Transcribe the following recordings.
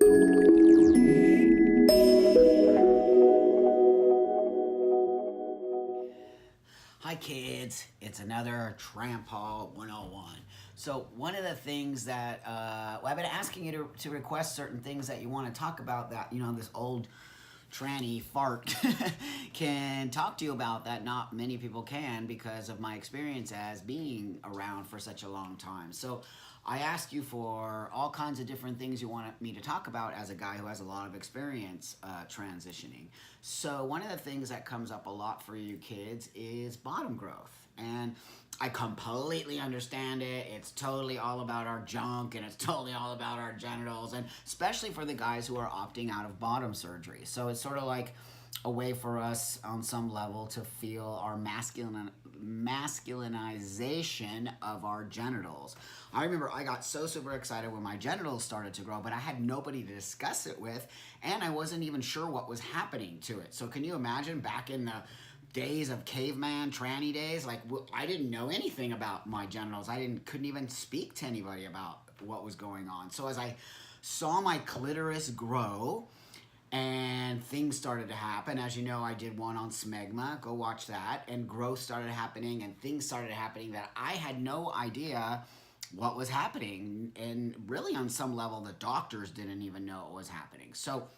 Hi kids, it's another Tranpa 101. So one of the things that, I've been asking you to request certain things that you want to talk about that, this old tranny fart can talk to you about that not many people can because of my experience as being around for such a long time. So I asked you for all kinds of different things you want me to talk about as a guy who has a lot of experience transitioning. So one of the things that comes up a lot for you kids is bottom growth. And I completely understand it. It's totally all about our junk and it's totally all about our genitals, and especially for the guys who are opting out of bottom surgery. So it's sort of like a way for us on some level to feel our masculinization of our genitals. I remember I got so super excited when my genitals started to grow, but I had nobody to discuss it with, and I wasn't even sure what was happening to it. So can you imagine back in the days of caveman tranny days, like I didn't know anything about my genitals. Couldn't even speak to anybody about what was going on. So as I saw my clitoris grow and things started to happen, as you know, I did one on smegma, go watch that, and growth started happening and things started happening that I had no idea what was happening, and really on some level the doctors didn't even know what was happening. So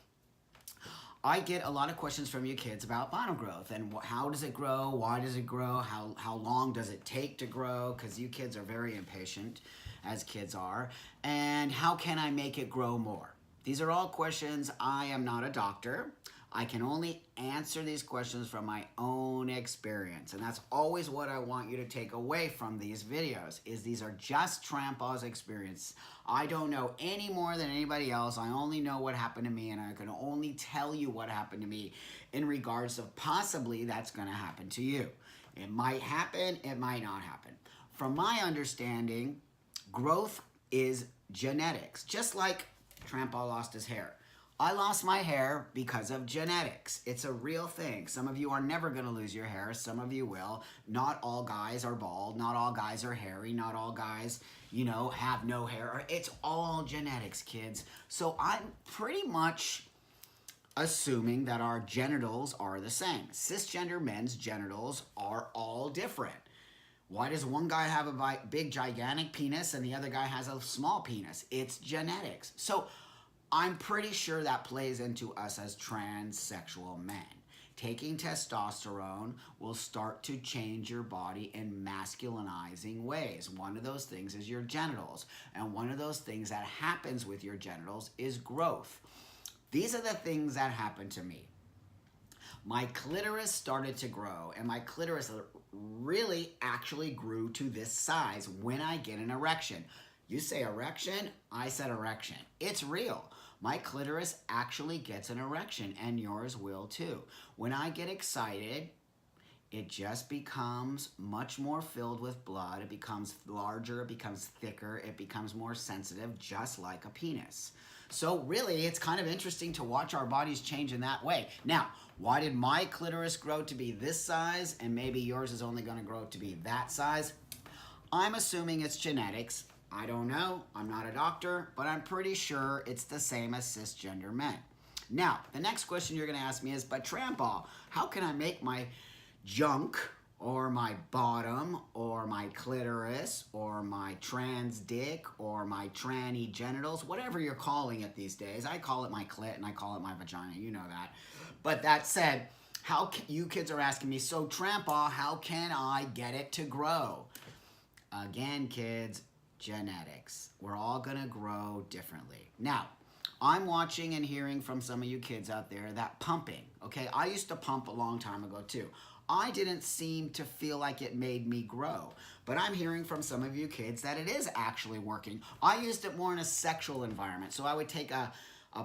I get a lot of questions from you kids about bottom growth and how does it grow, why does it grow, how long does it take to grow, because you kids are very impatient, as kids are, and how can I make it grow more? These are all questions. I am not a doctor. I can only answer these questions from my own experience, and that's always what I want you to take away from these videos, is these are just Trampa's experience. I don't know any more than anybody else. I only know what happened to me, and I can only tell you what happened to me in regards of possibly that's going to happen to you. It might happen, it might not happen. From my understanding, growth is genetics, just like Tranpa lost his hair. I lost my hair because of genetics. It's a real thing. Some of you are never going to lose your hair. Some of you will. Not all guys are bald. Not all guys are hairy. Not all guys, have no hair. It's all genetics, kids. So I'm pretty much assuming that our genitals are the same. Cisgender men's genitals are all different. Why does one guy have a big, gigantic penis and the other guy has a small penis? It's genetics. So I'm pretty sure that plays into us as transsexual men. Taking testosterone will start to change your body in masculinizing ways. One of those things is your genitals. And one of those things that happens with your genitals is growth. These are the things that happened to me. My clitoris started to grow, and my clitoris really actually grew to this size when I get an erection. You say erection, I said erection. It's real. My clitoris actually gets an erection, and yours will too. When I get excited, it just becomes much more filled with blood. It becomes larger, it becomes thicker, it becomes more sensitive, just like a penis. So really, it's kind of interesting to watch our bodies change in that way. Now, why did my clitoris grow to be this size, and maybe yours is only going to grow to be that size? I'm assuming it's genetics. I don't know, I'm not a doctor, but I'm pretty sure it's the same as cisgender men. Now, the next question you're gonna ask me is, but Tranpa, how can I make my junk, or my bottom, or my clitoris, or my trans dick, or my tranny genitals, whatever you're calling it these days. I call it my clit and I call it my vagina, you know that. But that said, you kids are asking me, so Tranpa, how can I get it to grow? Again, kids, genetics. We're all gonna grow differently. Now, I'm watching and hearing from some of you kids out there that pumping, okay? I used to pump a long time ago too. I didn't seem to feel like it made me grow, but I'm hearing from some of you kids that it is actually working. I used it more in a sexual environment. So I would take a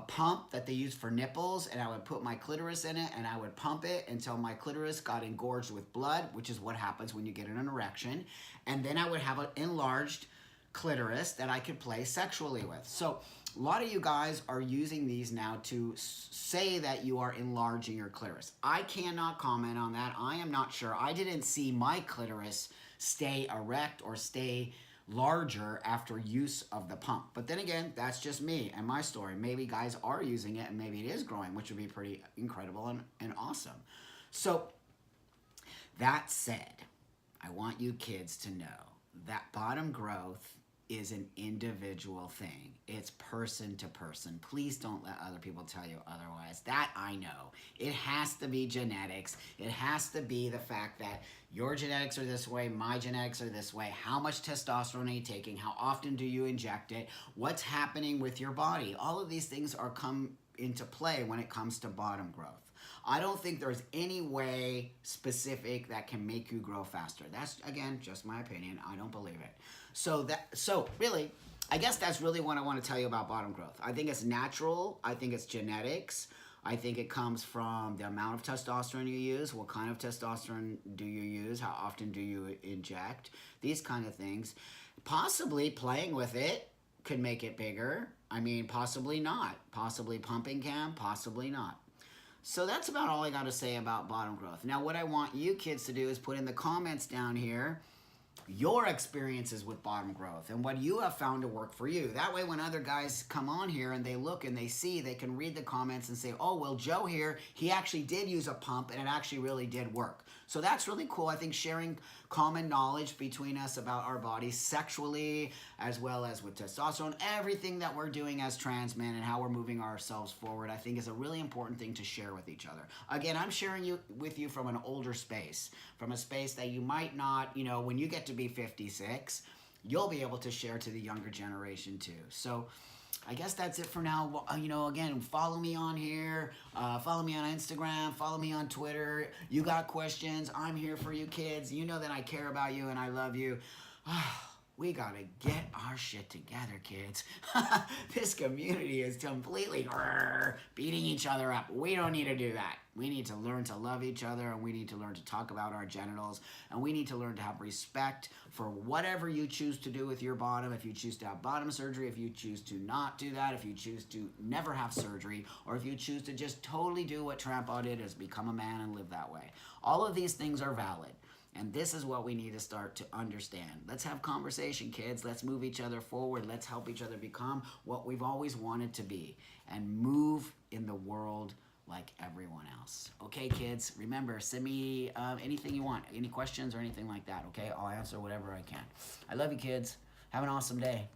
pump that they use for nipples, and I would put my clitoris in it, and I would pump it until my clitoris got engorged with blood, which is what happens when you get an erection. And then I would have an enlarged clitoris that I could play sexually with. So a lot of you guys are using these now to say that you are enlarging your clitoris. I cannot comment on that. I am not sure. I didn't see my clitoris stay erect or stay larger after use of the pump. But then again, that's just me and my story. Maybe guys are using it and maybe it is growing, which would be pretty incredible and awesome. So that said, I want you kids to know that bottom growth is an individual thing. It's person to person. Please don't let other people tell you otherwise. That I know. It has to be genetics. It has to be the fact that your genetics are this way, my genetics are this way. How much testosterone are you taking? How often do you inject it? What's happening with your body? All of these things are come into play when it comes to bottom growth. I don't think there's any way specific that can make you grow faster. That's, again, just my opinion. I don't believe it. So really, I guess that's really what I want to tell you about bottom growth. I think it's natural. I think it's genetics. I think it comes from the amount of testosterone you use. What kind of testosterone do you use? How often do you inject? These kind of things. Possibly playing with it could make it bigger. I mean, possibly not. Possibly pumping can, possibly not. So that's about all I got to say about bottom growth. Now, what I want you kids to do is put in the comments down here your experiences with bottom growth and what you have found to work for you. That way, when other guys come on here and they look and they see, they can read the comments and say, oh, well, Joe here, he actually did use a pump and it actually really did work. So that's really cool. I think sharing common knowledge between us about our bodies sexually, as well as with testosterone, everything that we're doing as trans men and how we're moving ourselves forward, I think is a really important thing to share with each other. Again, I'm sharing with you from an older space, from a space that you might not, when you get to be 56, you'll be able to share to the younger generation too. So I guess that's it for now. Again, follow me on here, follow me on Instagram, follow me on Twitter. You got questions, I'm here for you kids. You know that I care about you and I love you. We gotta get our shit together, kids. This community is completely beating each other up. We don't need to do that. We need to learn to love each other, and we need to learn to talk about our genitals, and we need to learn to have respect for whatever you choose to do with your bottom. If you choose to have bottom surgery, if you choose to not do that, if you choose to never have surgery, or if you choose to just totally do what Tranpa did, is become a man and live that way. All of these things are valid. And this is what we need to start to understand. Let's have conversation, kids. Let's move each other forward. Let's help each other become what we've always wanted to be and move in the world like everyone else. Okay, kids? Remember, send me anything you want, any questions or anything like that, okay? I'll answer whatever I can. I love you, kids. Have an awesome day.